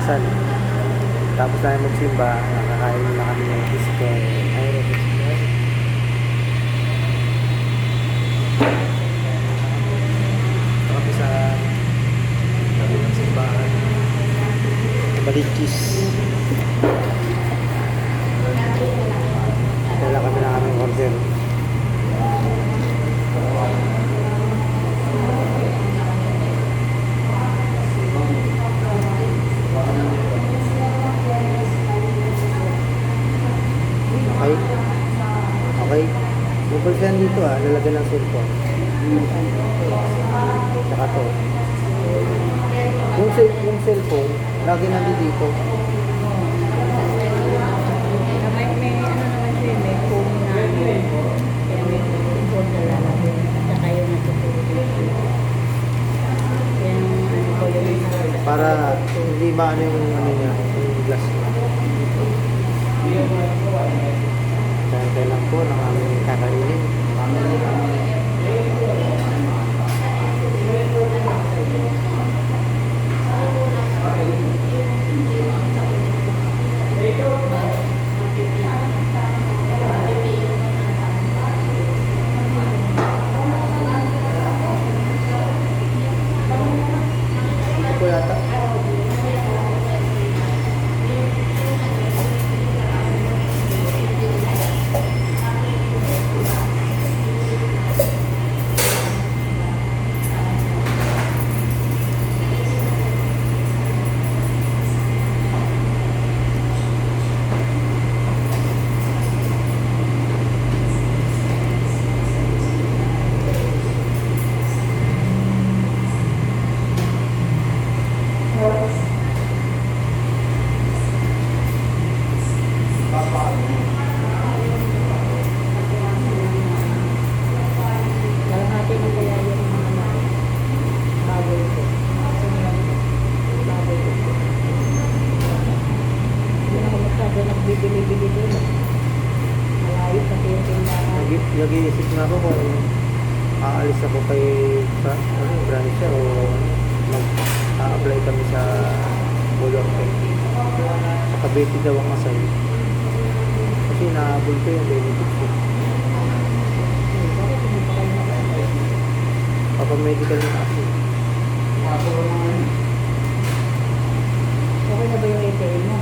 kasal. Tapos tayo magsimba, nakakain na kami ng disco. Kami sa tabi ng simbahan. Balikis. Wala kami na aming order. Okay? Okay? Bukol siya dito lalagyan ng cellphone. Tsaka to. Yung cellphone, lagi nandito dito. May ano naman siya, may phone na kaya may phone na lalagyan at saka yung natutulog. Yan ano ko yung Para hindi ba ano yung ano niya, yung glass niya. Kaya lang po ng aming kakainin. Ito po yata. kalahati na kaya yung mga baboy ko. Baboy ko. Hindi na ako masyado nagbibili-bili doon. Malayo pati yung tindahan. Nag-iisip na ako kung aalis ako kay branch o mag-a-apply kami sa Bulorte. Sa Cavite daw ang asal. Kasi naabol ko yung benefits ko. Bakit hindi pa kayo nakakaya? Papa-medical na kasi. Okay na ba yung ATM mo?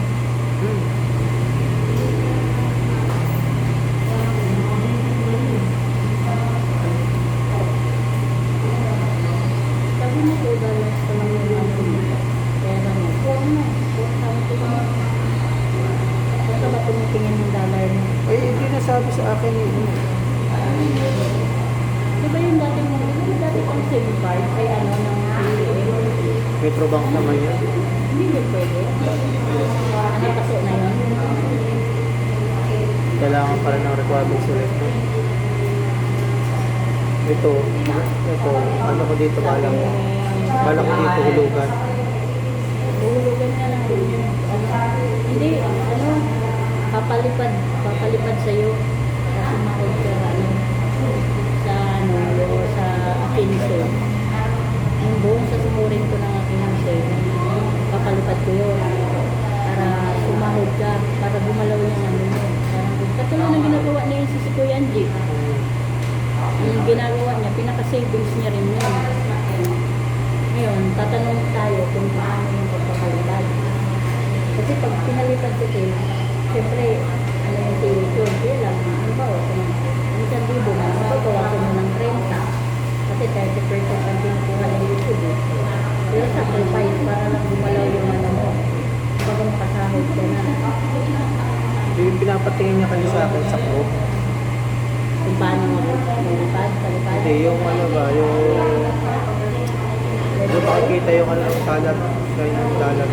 Sabi mo po dalas ko lang yung ano mo. Pera mo. Huwag na. Huwag sabi ko ba? Huwag ka ba tumitingin ng dollar mo? Ay, hindi nasabi sa akin eh. Di ba yung dati mo? Yung dati pang SIM card ay ano ng Metrobank naman yan. hindi yun pwede. Ano kaso na yun? Kailangan pa rin ng requirements ulit. Ito, ano ko dito balang ko dito hulugan. Uhulugan nga lang din yun. Hindi, ano, papalipad sa'yo. Kasi makod ka, ano, sa, ano, sa akinse. Yung buong sa sumurin ko ng akinse, papalipad ko yun. Para sumahod ka, para gumalaw yung ano mo. Katulad ng ginagawa niya yung si Kuya Angie. Yung ginagawa niya, pinaka-savings niya rin yun. Ngayon, tatanong tayo kung paano yung pagpapalipad. Kasi pag pinalipad ko kayo, siyempre, ano yung tiwid yun? Kaya lang, ano ba, kung isang libo na, mapagawa ko mo ng 30. Kasi 30% ang pinukuha ng YouTube. Pero sacrifice para lang gumalaw yung ano mo. Pag makasahod ka na. Yung pinapatingin niya kasi sa akin sa group. Kung paano malipad, palipad. Hindi, yung ano ba, yung makikita yung ano ng salat sa yung dollar.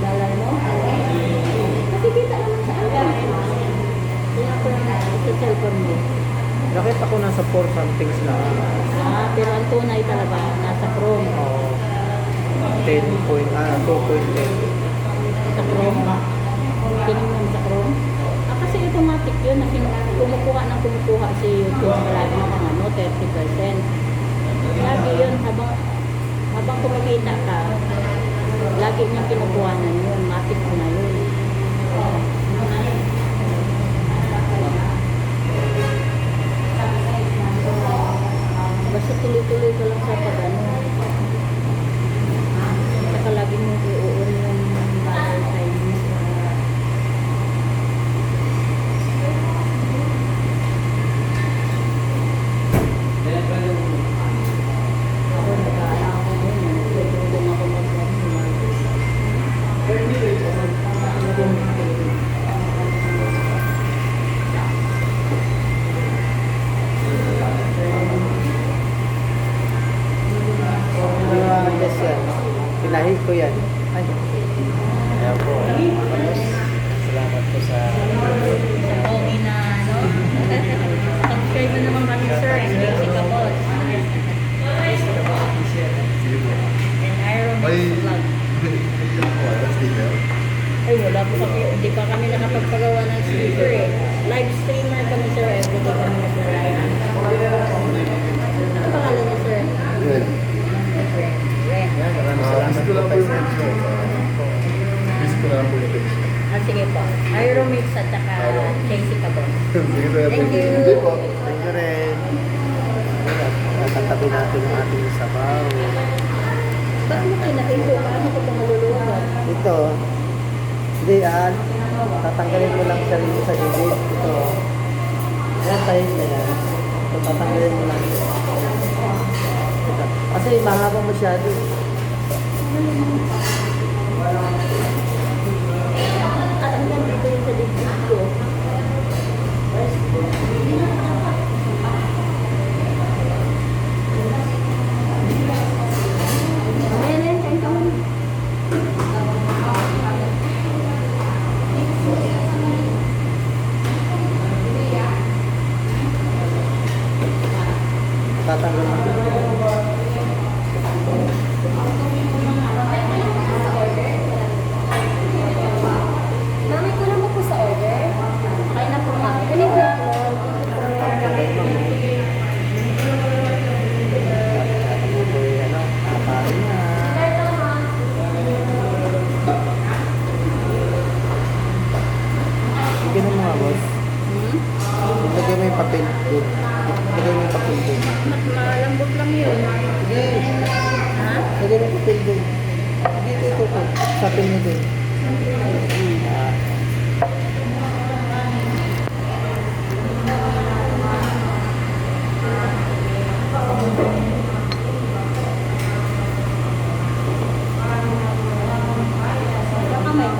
Dalar mo? Nakikita naman sa akin. Tingnan ko lang sa cellphone mo. Nakita ko nasa 4 somethings na. Pero ang tunay talaga, nasa Chrome. 2.10. Sa Chrome. Tinignan sa Chrome. Kasi automatic yun na kumukuha si YouTube lagi ng ano, 30%. Lagi yun habang kumikita ka, Lagi niyang kinukuhanan yun. Matik ko na yun. Basta tuloy-tuloy ka lang sa pag-ano. Saka lagi mo iuun yung bagay Chinese. Ako nag-aano ako ngayon. Tutulong ako Yes, yan. Pinahid ko yan. Ay. Ayan po. Tapos, salamat po sa... Okay na, no? Subscribe mo naman kami, sir. And basic ka, boss. And Iron Vlog. Ay, wala po kami. Hindi pa kami nakapagpagawa ng speaker eh. Live streamer kami, sir. Everyday kami nag-live. Ano pangalan niya, sir? Red. Ren. Ren. Salamat Miss ko po lang po kay yung friends ko. Miss ko lang po yung friends ko. Ah, sige po. Iromix at saka Jessica, boss. Sige, sir. Thank you. Hindi po. Thank you rin. Tatabi natin ang ating sabaw. Ba't mo kinakito? Paano ko ba maluluwan? Ito. Hindi, tatanggalin mo lang siya rin sa gilid. Ito. Ayan tayo na yan. Ito, tatanggalin mo lang. Ito. Kasi mahaba masyado. Ang ganda ko yung sa dibdib ko. Ayan, kain ka muna. Tatanggalin mo. Mami, kulang mo po sa order? Kain na po kami. Kunin ko po. Tatanggalin mo. Tatanggalin mo po yung ano. Kakain na. Bigyan mo mga boss. Ilagay mo yung papel doon. Ilagay mo yung papel doon. Malambot lang yun. Sige. Ha? Ilagay mo yung papel doon. Dito, ito po. Papel mo doon. Ah. Kamay.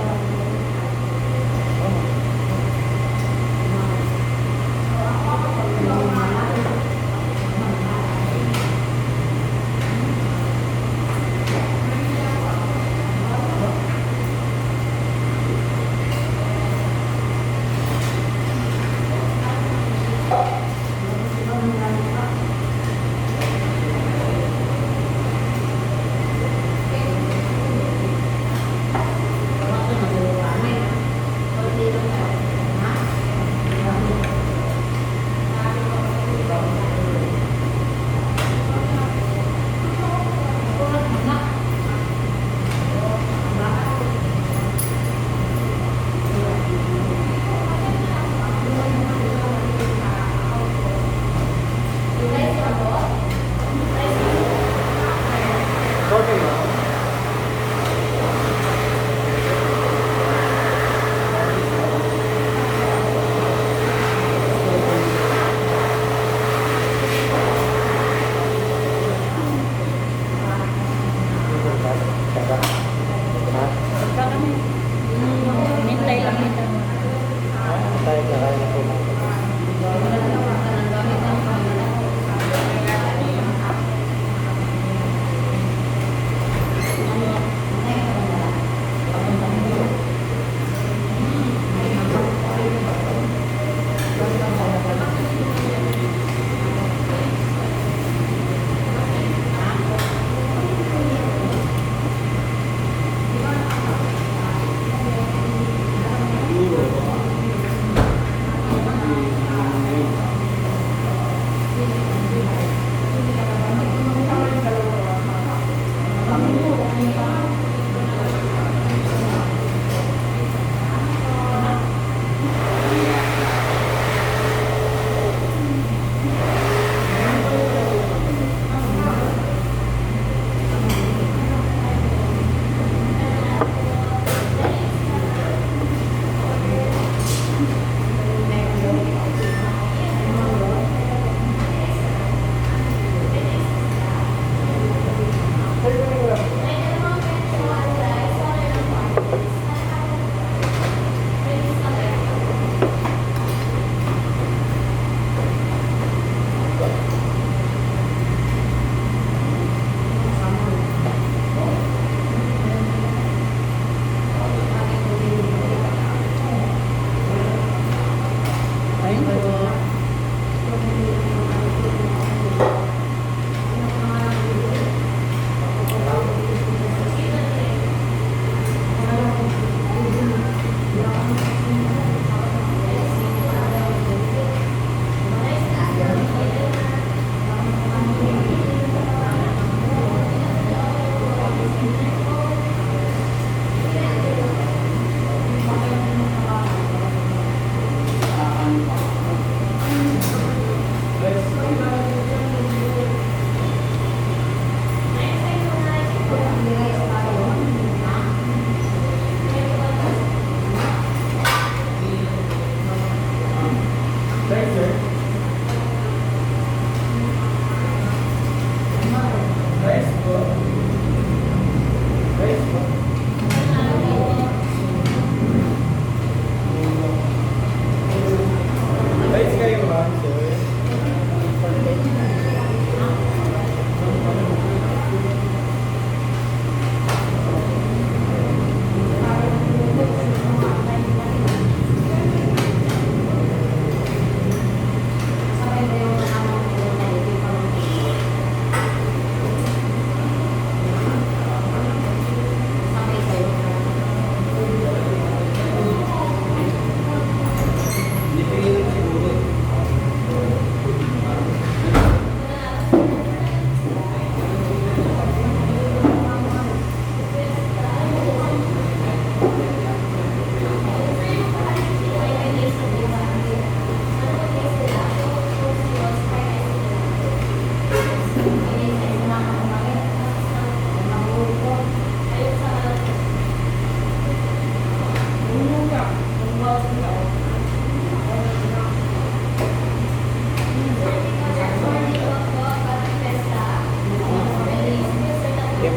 Guys, kayo ba, sir? Yep.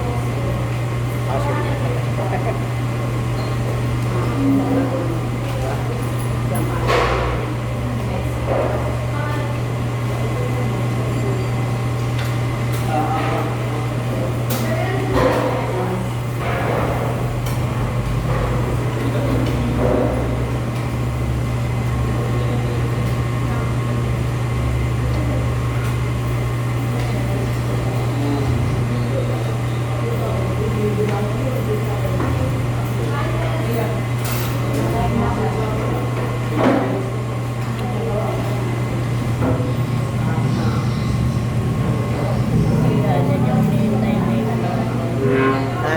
Yan yung hinihintay ni Ha?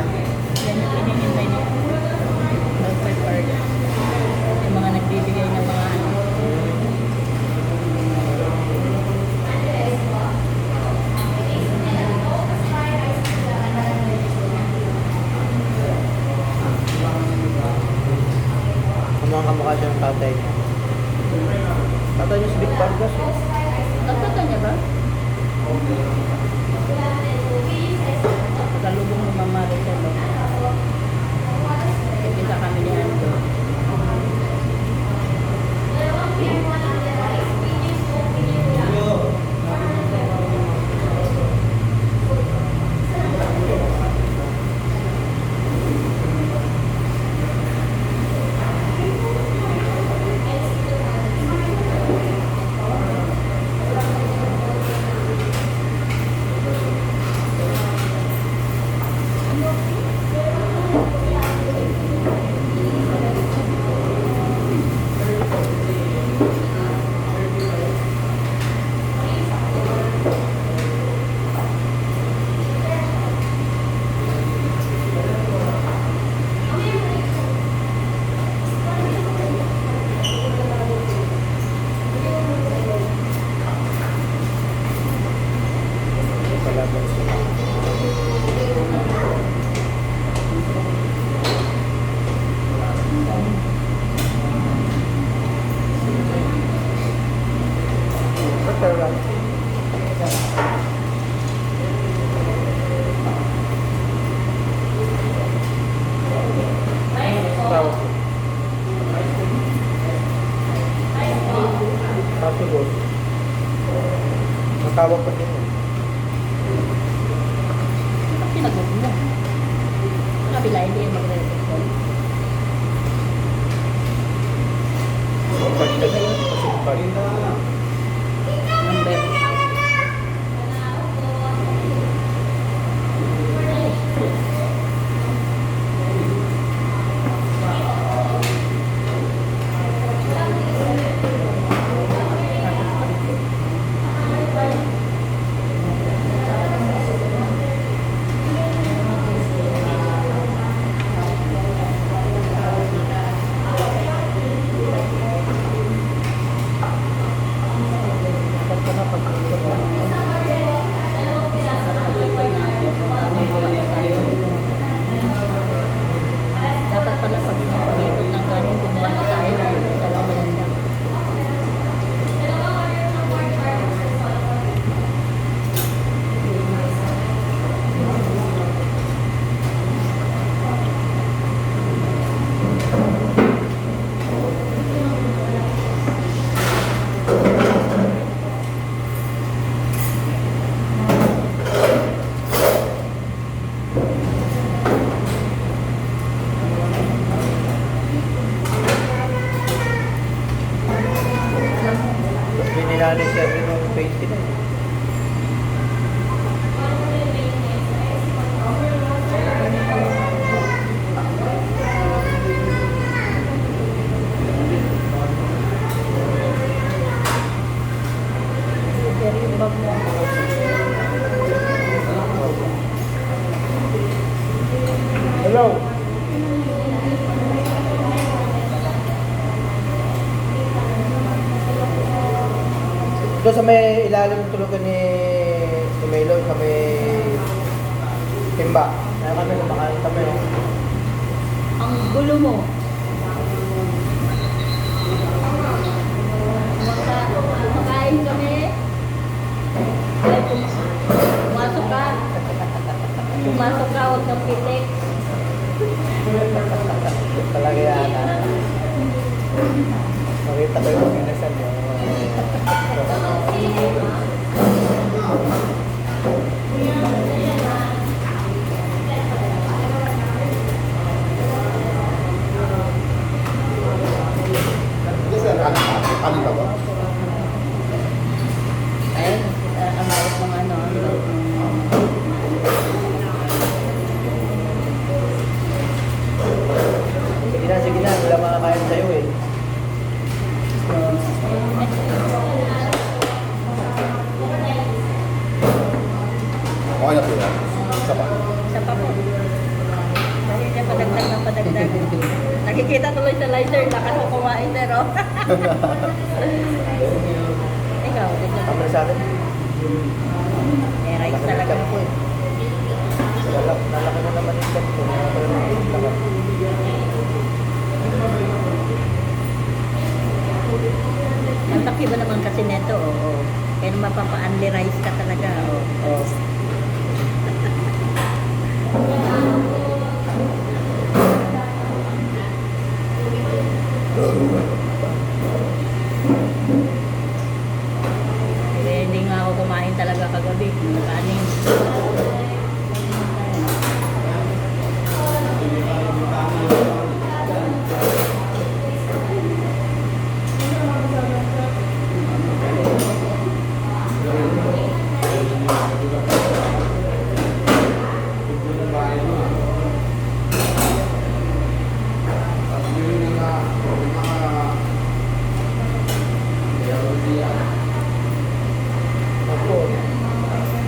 yan yung hinihintay ni Dr. Park. Yung mga nagbibigay ng mga ano. Ano ang kamukha siya ng tatay niya? Tatay niya si Vic Vargas eh. Tatata niya ba? Pagkalubong ng Mama Rachel. Kita kami ni Ando. Palaban siya. Pagkalan. Tawag ko. Possible. Matawag pa din. Bakit pinagot mo? Kabila, hindi yung magre-respond. Pag kasi pag Number. Tapos binilali siya rin ng 20 na. Pero yung bag mo. Hello! Doon sa may ilalim ng tulugan ni Melo, sa may timba. Kaya kami kumakain kami. Ang gulo mo. Kumakain kami. Ay, pumasok ka. Pumasok ka, huwag kang pitik. Talaga yan. Makita ko yung pinasan niyo. Ano ka ba? Ayun, ang bawat ng ano, ang bawat ng... Sige na, wala makakain sa'yo eh. Okay na po yan. Isa pa. Isa pa po. Dahil niya padagdag ng padagdag. Nakikita tuloy sa lighter, lakas ko kumain pero. Ikaw, tignan mo. Kamera sa akin. May rice talaga po. Nalaki na naman yung chat ko. Ang laki ba naman kasi neto, oo. Kaya mapapa-unli rice ka talaga, oo. Oh. Kaya hindi nga ako kumain talaga kagabi. Kanin.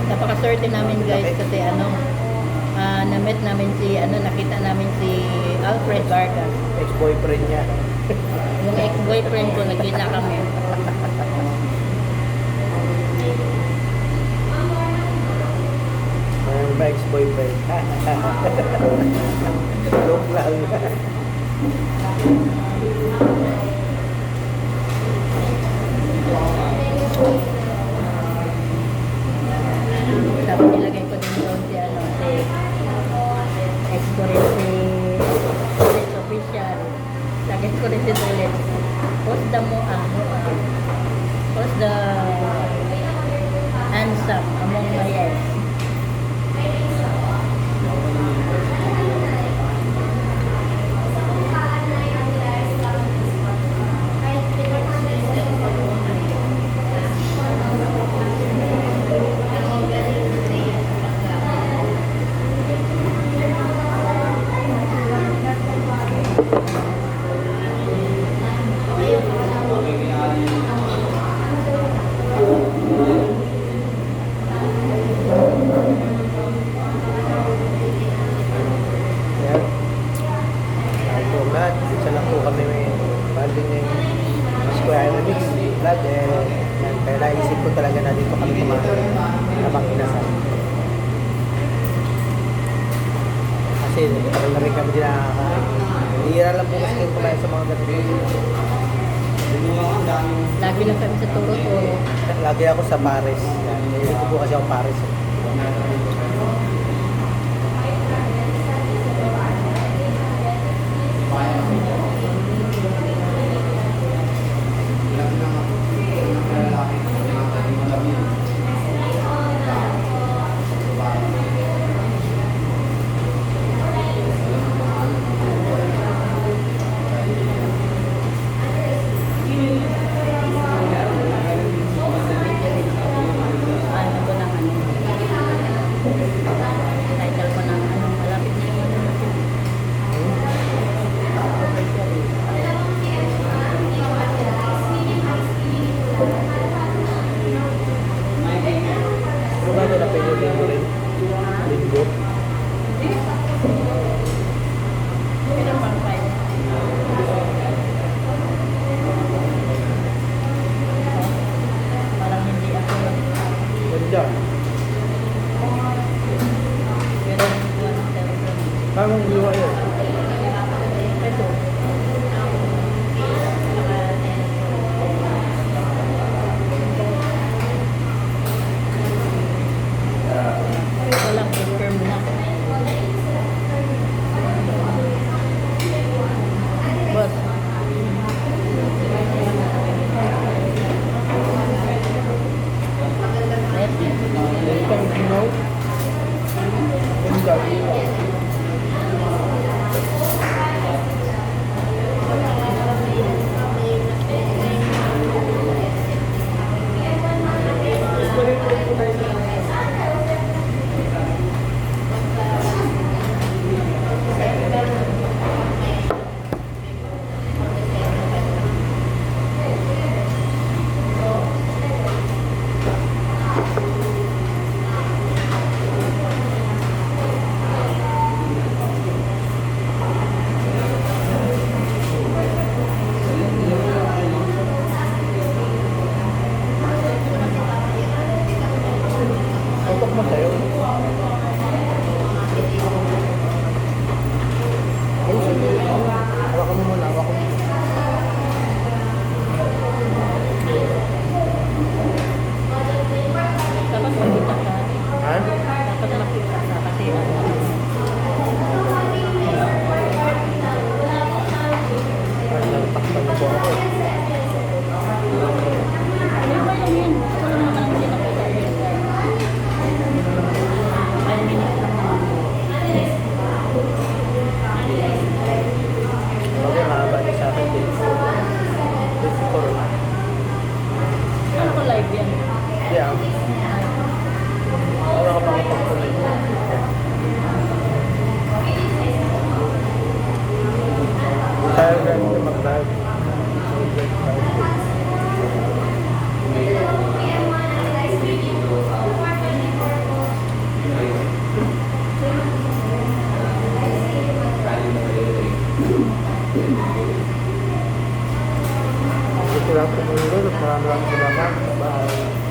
Napaka-swerte namin guys kasi ano, na-met namin si, nakita namin si Alfred Vargas. Ex-boyfriend niya. Yung ex-boyfriend ko, nagkita kami. Ano ba ex-boyfriend? Joke lang. Tapos nilagay ko din doon si, ex ko rin si Tulit Official. Lagay ko rin si Tulit. What's the what's the handsome among my ex? Ayan. Ay po lahat. Isa lang po kami may banding ng Square Enix vlog. Yan. Kaya naisip ko talaga na dito kami kumain na Panginasan. Kasi tagal na rin kami din nakakain. Hihira lang po kasi kumain sa mga ganito. Lagi lang kami sa Turo-Turo. Lagi ako sa Paris. Yan. Hindi ko po kasi ako Paris. Title ko ng ano, malapit na yung ano natin. Pero bago na pwede linggo rin. Linggo. Pero pang 5. Parang hindi ako. Ganda. Pero one telegram. Kamong liwa yun. Ito. Walang confirm na. Boss. Itong ginaw. Ganda. Tutok mo sa'yo. Ay, sige. Hawakan mo muna. Hawakan mo. Dapat makita ka. Ha? Dapat makita ka kasi ano. Ay, natakpan na po ako. Ano ba lang yan? Ito lang naman ang sinakita yun. 5 minutes lang naman. Okay, mahaba niya sa akin. 24 na. Ano ko live yan? Yeah. Wala ka pang pagpunay. Tayo ganito na mag-live. Ito lang po mundo. Maraming salamat. Bye.